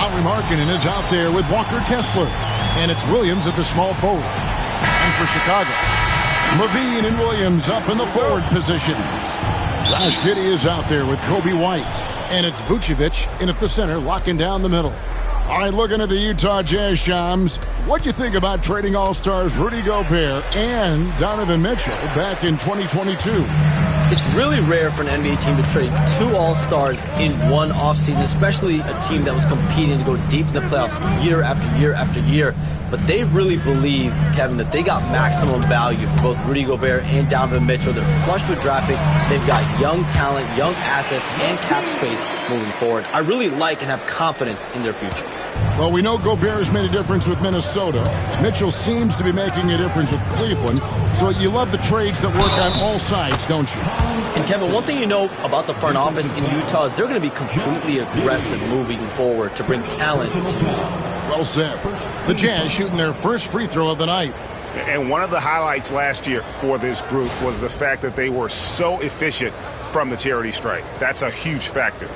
Lauri Markkanen is out there with Walker Kessler. And it's Williams at the small forward. And for Chicago, Levine and Williams up in the forward positions. Josh Giddey is out there with Kobe White. And it's Vucevic in at the center, locking down the middle. All right, looking at the Utah Jazz, Shams, what do you think about trading All-Stars Rudy Gobert and Donovan Mitchell back in 2022? It's really rare for an NBA team to trade two All-Stars in one offseason, especially a team that was competing to go deep in the playoffs year after year after year. But they really believe, Kevin, that they got maximum value for both Rudy Gobert and Donovan Mitchell. They're flush with draft picks. They've got young talent, young assets, and cap space moving forward. I really like and have confidence in their future. Well, we know Gobert has made a difference with Minnesota. Mitchell seems to be making a difference with Cleveland. So you love the trades that work on all sides, don't you? And Kevin, one thing you know about the front office in Utah is they're going to be completely aggressive moving forward to bring talent to Utah. Well said. The Jazz shooting their first free throw of the night. And one of the highlights last year for this group was the fact that they were so efficient from the charity stripe. That's a huge factor.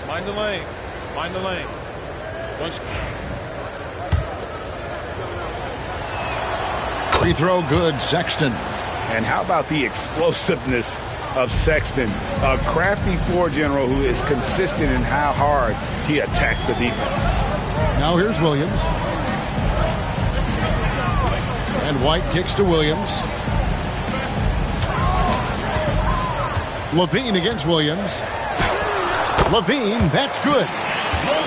Mind the lanes. Mind the lanes. Free throw good, Sexton. And how about the explosiveness of Sexton, a crafty floor general who is consistent in how hard he attacks the defense. Now here's Williams. And White kicks to Williams. Levine against Williams. Levine, that's good.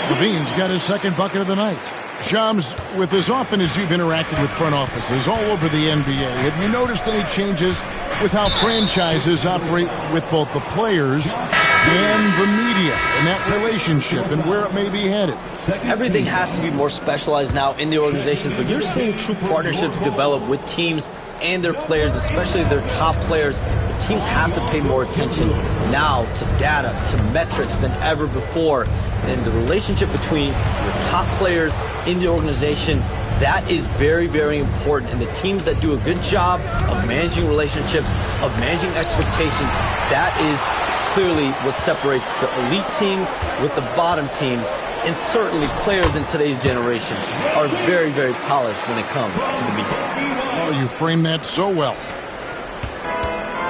Levine's got his second bucket of the night. Shams, with as often as you've interacted with front offices all over the NBA, have you noticed any changes with how franchises operate with both the players and the media and that relationship and where it may be headed? Everything has to be more specialized now in the organizations, but you're seeing true partnerships develop with teams and their players, especially their top players. The teams have to pay more attention now to data, to metrics than ever before. And the relationship between your top players in the organization, that is very, very important. And the teams that do a good job of managing relationships, of managing expectations, that is clearly what separates the elite teams with the bottom teams. And certainly players in today's generation are very, very polished when it comes to the media. Oh, you framed that so well.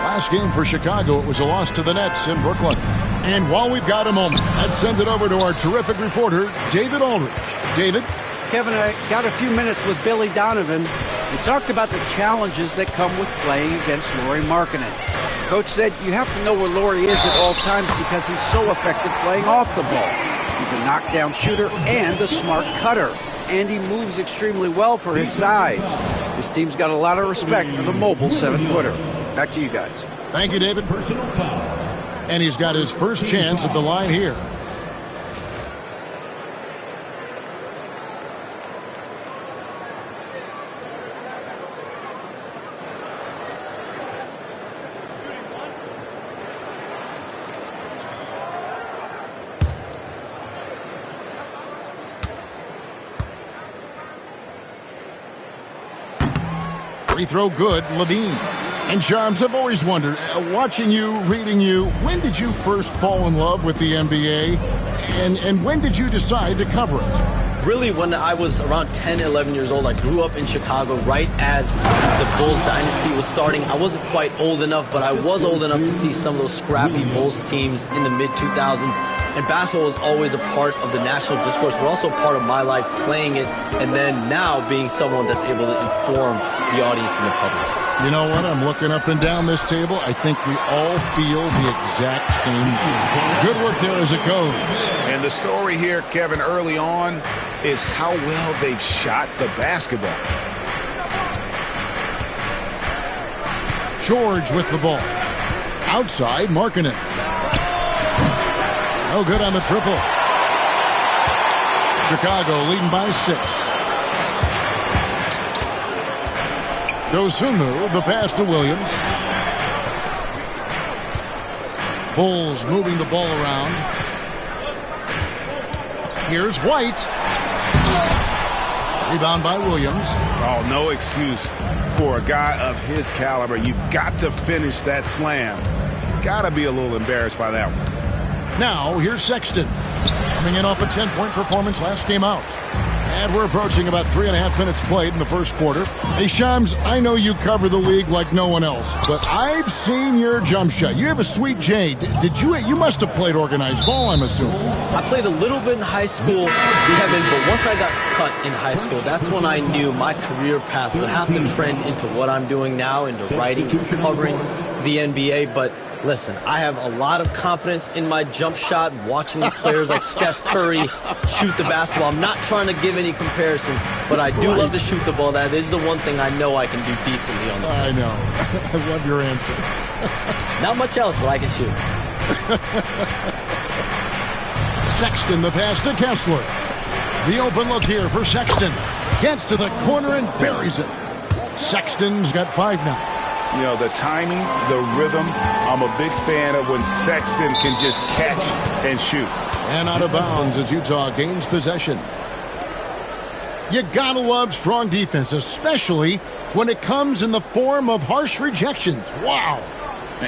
Last game for Chicago, it was a loss to the Nets in Brooklyn. And while we've got a moment, let's send it over to our terrific reporter, David Aldridge. David? Kevin, I got a few minutes with Billy Donovan. He talked about the challenges that come with playing against Lauri Markkanen. Coach said you have to know where Lauri is at all times because he's so effective playing off the ball. He's a knockdown shooter and a smart cutter. And he moves extremely well for his size. This team's got a lot of respect for the mobile 7-footer. Back to you guys. Thank you, David. And he's got his first chance at the line here. Free throw good, Levine. And Charms, I've always wondered, watching you, reading you, when did you first fall in love with the NBA? And when did you decide to cover it? Really, when I was around 10, 11 years old, I grew up in Chicago right as the Bulls dynasty was starting. I wasn't quite old enough, but I was old enough to see some of those scrappy Bulls teams in the mid-2000s. And basketball was always a part of the national discourse, but also part of my life playing it, and then now being someone that's able to inform the audience and the public. You know what? I'm looking up and down this table. I think we all feel the exact same thing. Good work there as it goes. And the story here, Kevin, early on is how well they've shot the basketball. George with the ball. Outside, Markkanen. No good on the triple. Chicago leading by 6. Dosunmu, the pass to Williams. Bulls moving the ball around. Here's White. Rebound by Williams. Oh, no excuse for a guy of his caliber. You've got to finish that slam. Got to be a little embarrassed by that one. Now, here's Sexton. Coming in off a 10-point performance last game out. And we're approaching about 3.5 minutes played in the first quarter. Hey, Shams, I know you cover the league like no one else, but I've seen your jump shot. You have a sweet J. You must have played organized ball, I'm assuming. I played a little bit in high school, Kevin, but once I got cut in high school, that's when I knew my career path would have to trend into what I'm doing now, into writing and covering the NBA. But listen, I have a lot of confidence in my jump shot, watching players like Steph Curry shoot the basketball. I'm not trying to give any comparisons, but I do love to shoot the ball. That is the one thing I know I can do decently on the field. I know. I love your answer. Not much else, but I can shoot. Sexton, the pass to Kessler. The open look here for Sexton. Gets to the corner and buries it. Sexton's got 5 now. You know, the timing, the rhythm, I'm a big fan of when Sexton can just catch and shoot. And out of bounds as Utah gains possession. You gotta love strong defense, especially when it comes in the form of harsh rejections. Wow.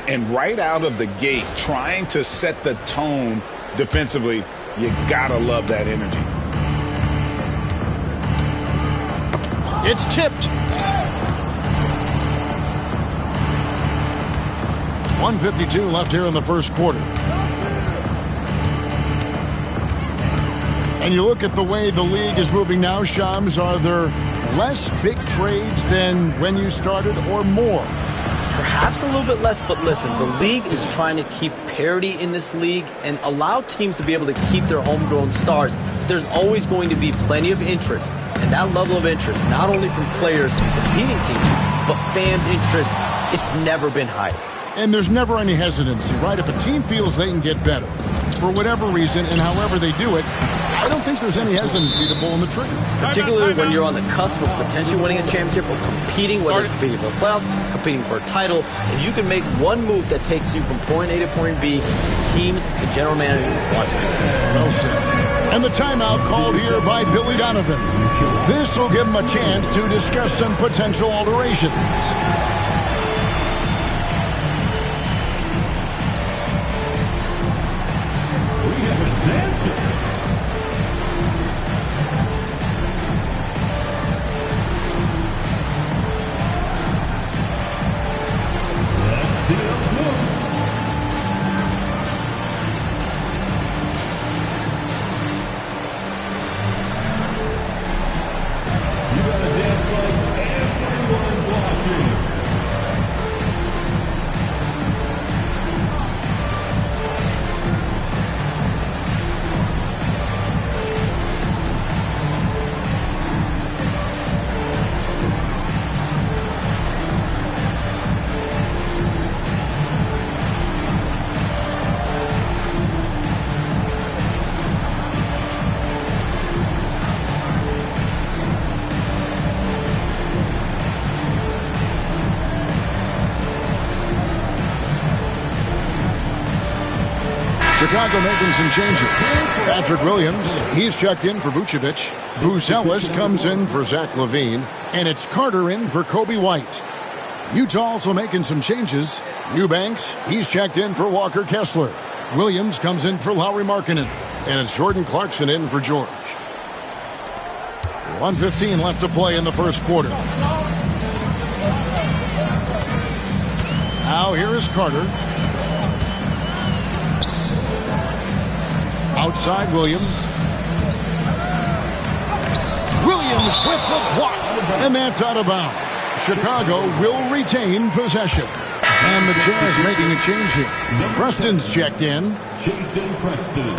And right out of the gate, trying to set the tone defensively, you gotta love that energy. It's tipped. 1:52 left here in the first quarter. And you look at the way the league is moving now, Shams, are there less big trades than when you started or more? Perhaps a little bit less, but listen, the league is trying to keep parity in this league and allow teams to be able to keep their homegrown stars. But there's always going to be plenty of interest, and that level of interest, not only from players from competing teams, but fans' interest, it's never been higher. And there's never any hesitancy, right? If a team feels they can get better, for whatever reason and however they do it, I don't think there's any hesitancy to pull the trigger. Particularly when you're on the cusp of potentially winning a championship or competing, whether it's competing for the playoffs, competing for a title, and you can make one move that takes you from point A to point B, teams, the general manager, watching it. Well said. And the timeout called here by Billy Donovan. This will give him a chance to discuss some potential alterations. Chicago making some changes. Patrick Williams, he's checked in for Vucevic. Bruce Ellis comes in for Zach LaVine. And it's Carter in for Kobe White. Utah also making some changes. Eubanks, he's checked in for Walker Kessler. Williams comes in for Lauri Markkanen. And it's Jordan Clarkson in for George. 1:15 left to play in the first quarter. Now here is Carter. Outside Williams. Williams with the block. And that's out of bounds. Chicago will retain possession. And the Jazz making a change here. Preston's checked in. Jason Preston.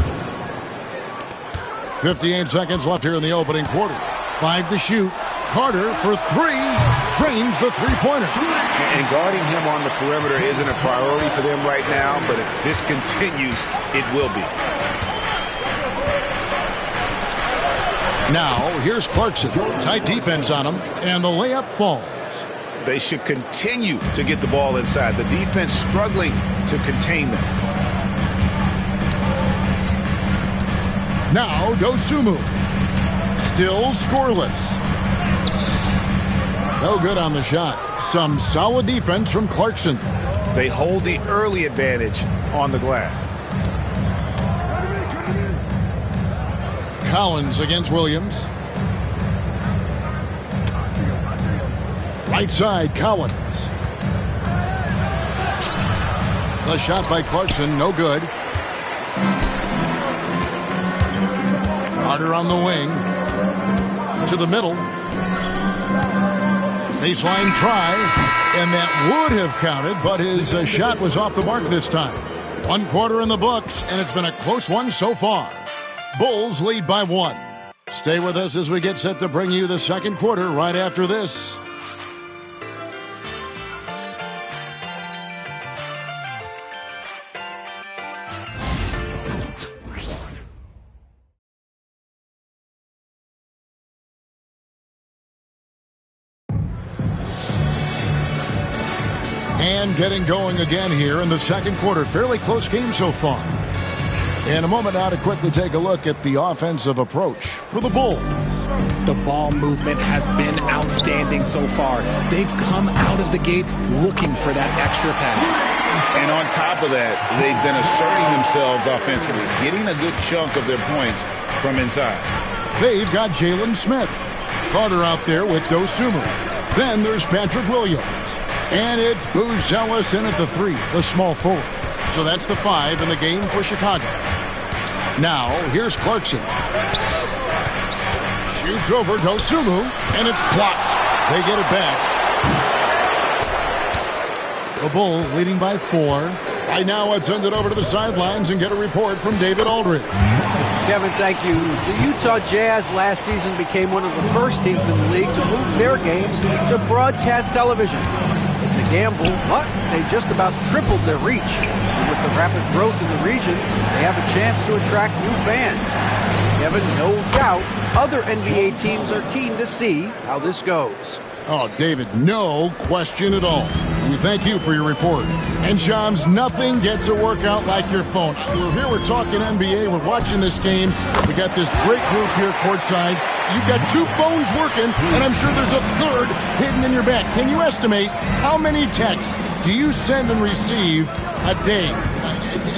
58 seconds left here in the opening quarter. 5 to shoot. Carter for 3. Drains the three-pointer. And guarding him on the perimeter isn't a priority for them right now, but if this continues, it will be. Now, here's Clarkson. Tight defense on him, and the layup falls. They should continue to get the ball inside. The defense struggling to contain them. Now, Dosunmu. Still scoreless. No good on the shot. Some solid defense from Clarkson. They hold the early advantage on the glass. Collins against Williams. Right side, Collins. The shot by Clarkson, no good. Carter on the wing. To the middle. Baseline try, and that would have counted, but his shot was off the mark this time. 1 quarter in the books, and it's been a close one so far. Bulls lead by 1. Stay with us as we get set to bring you the second quarter right after this. And getting going again here in the second quarter. Fairly close game so far. In a moment now to quickly take a look at the offensive approach for the Bulls. The ball movement has been outstanding so far. They've come out of the gate looking for that extra pass. And on top of that, they've been asserting themselves offensively, getting a good chunk of their points from inside. They've got Jalen Smith. Carter out there with Dosunmu. Then there's Patrick Williams. And it's Booz Ellis in at the 3, the small forward. So that's the 5 in the game for Chicago. Now, here's Clarkson. Shoots over Dosunmu, and it's blocked. They get it back. The Bulls leading by 4. Right now, let's send it over to the sidelines and get a report from David Aldridge. Kevin, thank you. The Utah Jazz last season became one of the first teams in the league to move their games to broadcast television. It's a gamble, but they just about tripled their reach. And with the rapid growth in the region, they have a chance to attract new fans. Kevin, no doubt, other NBA teams are keen to see how this goes. Oh, David, no question at all. We thank you for your report. And, Shams, nothing gets a workout like your phone. We're here, we're talking NBA, we're watching this game. We got this great group here courtside. You've got 2 phones working, and I'm sure there's a third hidden in your bag. Can you estimate how many texts do you send and receive a day?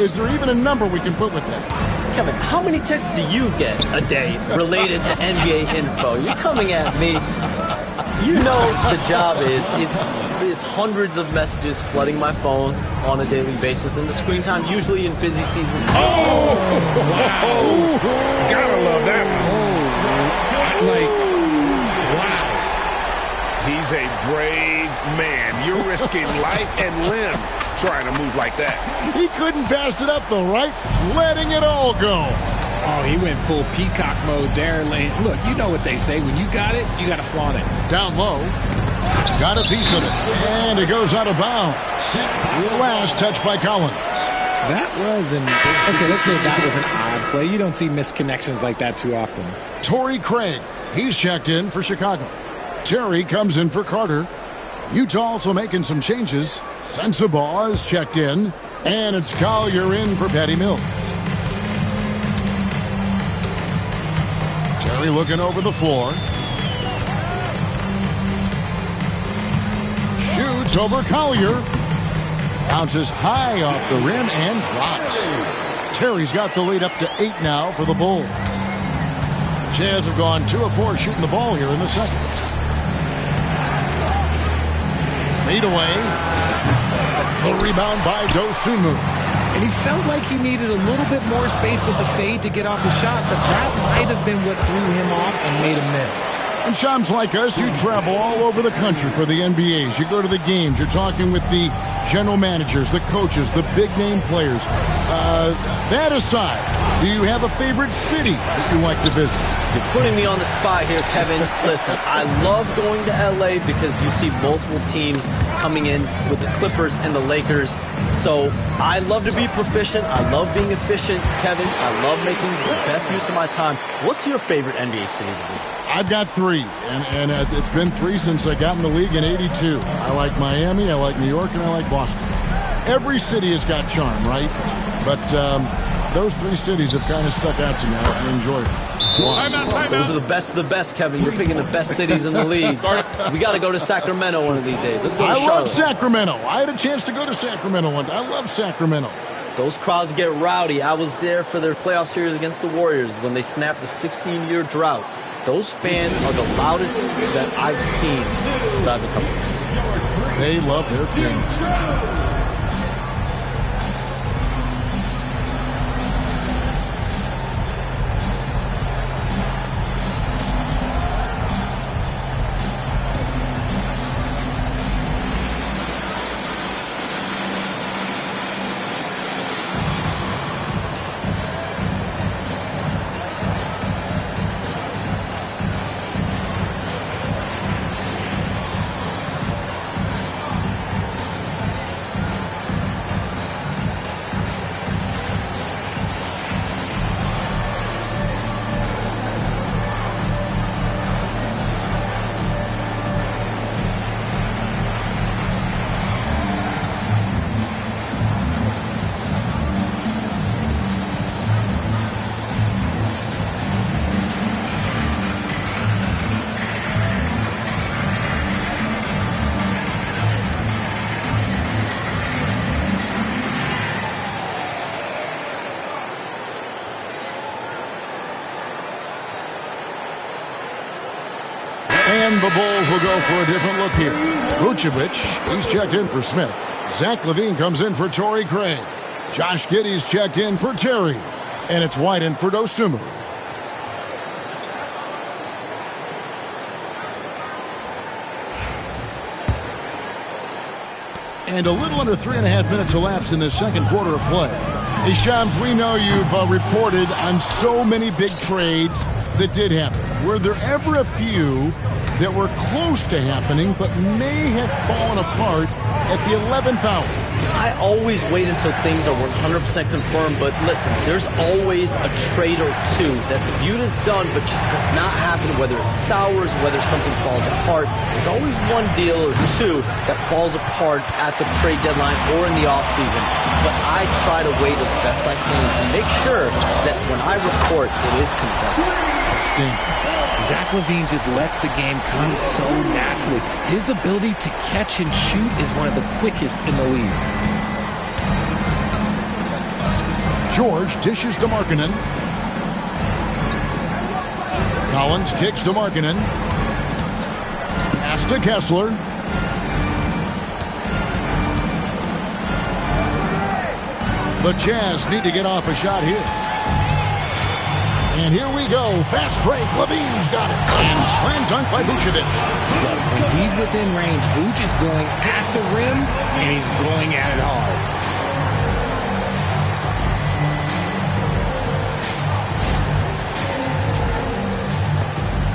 Is there even a number we can put with that? Kevin, how many texts do you get a day related to NBA info? You're coming at me. You know the job is, it's hundreds of messages flooding my phone on a daily basis, and the screen time usually in busy seasons. Oh, wow. Gotta love that one. Wow. He's a brave man. You're risking life and limb trying to move like that. He couldn't pass it up, though, right? Letting it all go. Oh, he went full peacock mode there. Look, you know what they say. When you got it, you got to flaunt it. Down low. Got a piece of it. And it goes out of bounds. Last touch by Collins. That was okay, let's say that was an odd play. You don't see missed connections like that too often. Torrey Craig. He's checked in for Chicago. Terry comes in for Carter. Utah also making some changes. Sensabaugh is checked in. And it's Collier in for Patty Mills. Terry looking over the floor. Shoots over Collier. Bounces high off the rim and drops. Terry's got the lead up to 8 now for the Bulls. Jazz have gone 2 of 4 shooting the ball here in the second. Fade away. The rebound by Dosunmu. And he felt like he needed a little bit more space with the fade to get off his shot, but that might have been what threw him off and made him miss. And Shams, like us, you travel all over the country for the NBAs. You go to the games. You're talking with the general managers, the coaches, the big-name players. That aside, do you have a favorite city that you like to visit? You're putting me on the spot here, Kevin. Listen, I love going to L.A. because you see multiple teams coming in with the Clippers and the Lakers. So I love to be proficient. I love being efficient, Kevin. I love making the best use of my time. What's your favorite NBA city to visit? I've got 3, and it's been 3 since I got in the league in '82. I like Miami, I like New York, and I like Boston. Every city has got charm, right? But those 3 cities have kind of stuck out to me. I enjoy them. Those are the best of the best, Kevin. You're picking the best cities in the league. We got to go to Sacramento one of these days. Let's go to Charlotte. I love Sacramento. I had a chance to go to Sacramento one day. I love Sacramento. Those crowds get rowdy. I was there for their playoff series against the Warriors when they snapped the 16-year drought. Those fans are the loudest that I've seen since I've become a fan. They love their fans. And the Bulls will go for a different look here. Vucevic, he's checked in for Smith. Zach LaVine comes in for Torrey Craig. Josh Giddey's checked in for Terry. And it's White in for Dosunmu. And a little under 3.5 minutes elapsed in the second quarter of play. Hey, Shams, we know you've reported on so many big trades that did happen. Were there ever a few that were close to happening but may have fallen apart at the 11th hour? I always wait until things are 100% confirmed, but listen, there's always a trade or two that's viewed as done but just does not happen, whether it sours, whether something falls apart. There's always one deal or two that falls apart at the trade deadline or in the offseason. But I try to wait as best I can and make sure that when I report, it is confirmed. Zach LaVine just lets the game come so naturally. His ability to catch and shoot is one of the quickest in the league. George dishes to Markkanen. Collins kicks to Markkanen. Pass to Kessler. The Jazz need to get off a shot here. And here we go. Fast break. LaVine's got it. And slam dunk by Vucevic. When he's within range, Vuce is going at the rim, and he's going at it hard.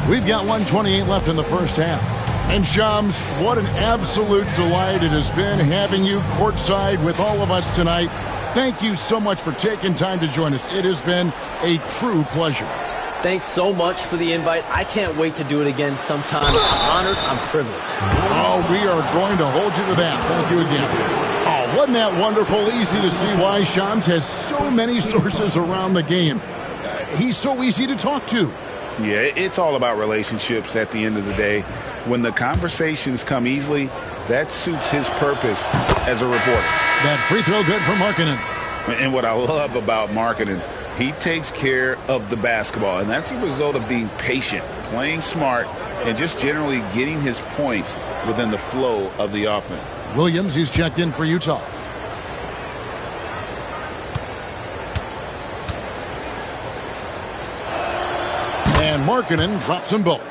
We've got 1:28 left in the first half. And Shams, what an absolute delight it has been having you courtside with all of us tonight. Thank you so much for taking time to join us. It has been a true pleasure. Thanks so much for the invite. I can't wait to do it again sometime. I'm honored. I'm privileged. Oh, we are going to hold you to that. Thank you again. Oh, wasn't that wonderful? Easy to see why Shams has so many sources around the game. He's so easy to talk to. Yeah, it's all about relationships at the end of the day. When the conversations come easily, that suits his purpose as a reporter. That free throw good for Markkanen. And what I love about Markkanen, he takes care of the basketball, and that's a result of being patient, playing smart, and just generally getting his points within the flow of the offense. Williams, he's checked in for Utah. And Markkanen drops them both.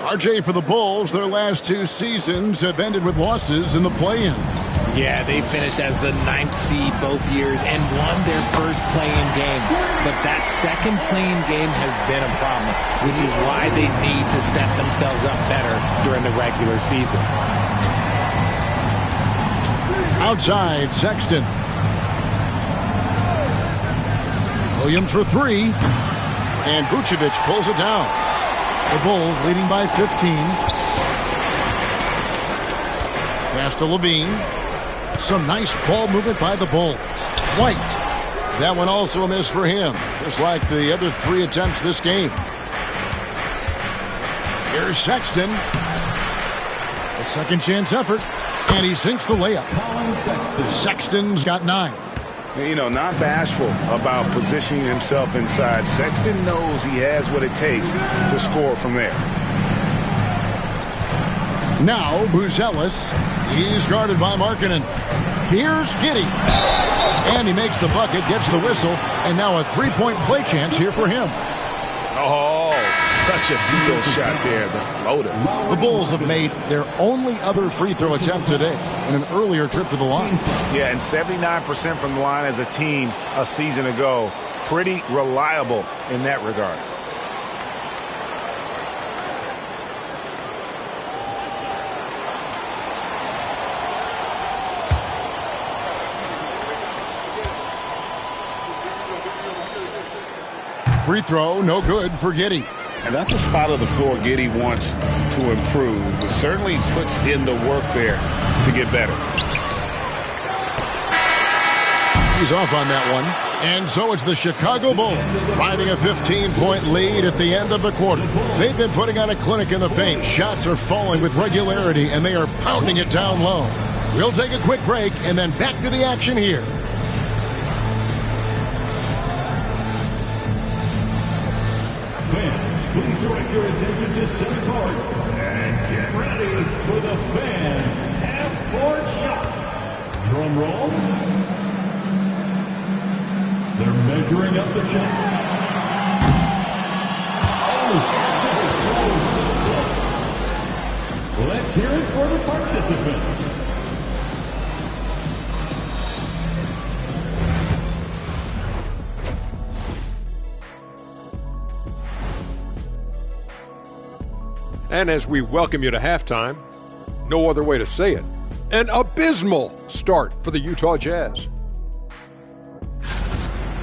RJ, for the Bulls, their last two seasons have ended with losses in the play-in. Yeah, they finished as the 9th seed both years and won their first play-in games. But that second play-in game has been a problem, which is why they need to set themselves up better during the regular season. Outside, Sexton. Williams for three. And Vucevic pulls it down. The Bulls leading by 15. Pass to LaVine. Some nice ball movement by the Bulls. White. That one also a miss for him, just like the other three attempts this game. Here's Sexton. A second chance effort. And he sinks the layup. Sexton's got 9. You know, not bashful about positioning himself inside. Sexton knows he has what it takes to score from there. Now, Buzelis. He's guarded by Markkanen. Here's Giddey. And he makes the bucket, gets the whistle, and now a three-point play chance here for him. Oh, such a field shot there, the floater. The Bulls have made their only other free throw attempt today in an earlier trip to the line. Yeah, and 79% from the line as a team a season ago. Pretty reliable in that regard. Free throw, no good for Giddey. And that's a spot of the floor Giddey wants to improve, but certainly puts in the work there to get better. He's off on that one. And so it's the Chicago Bulls riding a 15-point lead at the end of the quarter. They've been putting on a clinic in the paint. Shots are falling with regularity, and they are pounding it down low. We'll take a quick break and then back to the action here. Fans, please direct your attention to center court and get ready for the fan half-court shots. Drum roll. They're measuring up the shots. Oh, let's hear it for the participants. And as we welcome you to halftime, no other way to say it, an abysmal start for the Utah Jazz.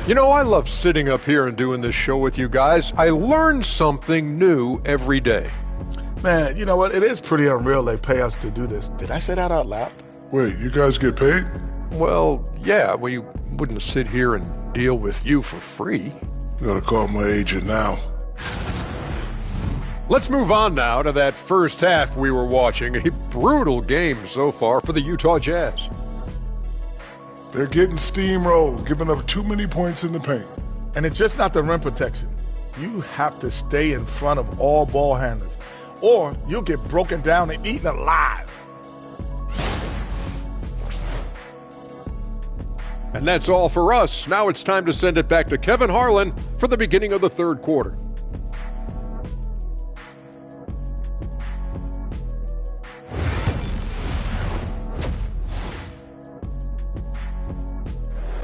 You know, I love sitting up here and doing this show with you guys. I learn something new every day. Man, you know what? It is pretty unreal they pay us to do this. Did I say that out loud? Wait, you guys get paid? Well, yeah, we wouldn't sit here and deal with you for free. You gotta call my agent now. Let's move on now to that first half we were watching. A brutal game so far for the Utah Jazz. They're getting steamrolled, giving up too many points in the paint. And it's just not the rim protection. You have to stay in front of all ball handlers, or you'll get broken down and eaten alive. And that's all for us. Now it's time to send it back to Kevin Harlan for the beginning of the third quarter.